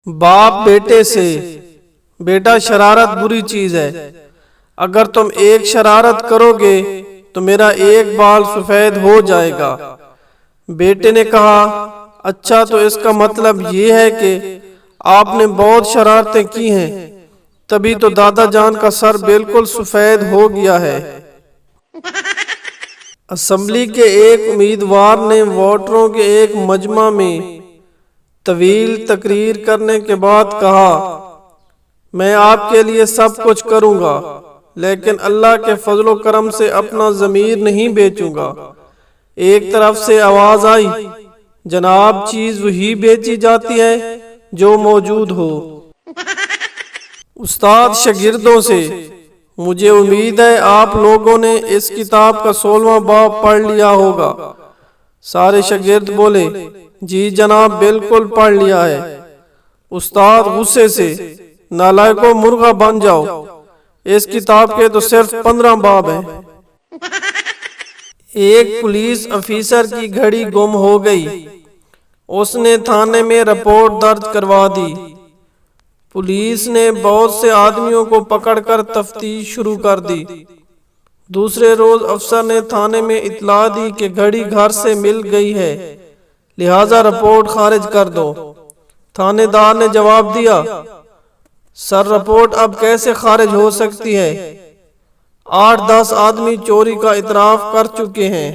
باپ بیٹے سے، بیٹا شرارت بری چیز ہے، اگر تم ایک شرارت کرو گے تو میرا ایک بال سفید ہو جائے گا۔ بیٹے نے کہا اچھا تو اس کا مطلب یہ ہے کہ آپ نے بہت شرارتیں کی ہیں، تبھی تو دادا جان کا سر بالکل سفید ہو گیا ہے۔ اسمبلی کے ایک امیدوار نے ووٹروں کے ایک مجمع میں طویل تقریر کرنے کے بعد کہا میں آپ کے لیے سب کچھ کروں گا لیکن اللہ کے فضل و کرم سے اپنا ضمیر نہیں بیچوں گا۔ ایک طرف سے آواز آئی جناب چیز وہی بیچی جاتی ہے جو موجود ہو۔ استاد شاگردوں سے مجھے امید ہے آپ لوگوں نے اس کتاب کا 16واں باب پڑھ لیا ہوگا۔ سارے شاگرد بولے جی جناب بالکل پڑھ لیا ہے۔ استاد غصے سے نالائکو مرغا بن جاؤ، اس کتاب کے تو صرف 15 باب ہیں۔ ایک پولیس افیسر کی گھڑی گم ہو گئی، اس نے تھانے میں رپورٹ درج کروا دی۔ پولیس نے بہت سے آدمیوں کو پکڑ کر تفتیش شروع کر دی۔ دوسرے روز افسر نے تھانے میں اطلاع دی کہ گھڑی گھر سے مل گئی ہے، لہذا رپورٹ خارج کر دو۔ تھانے دار نے جواب دیا سر رپورٹ اب کیسے خارج ہو سکتی ہے؟ 8-10 آدمی چوری کا اعتراف کر چکے ہیں۔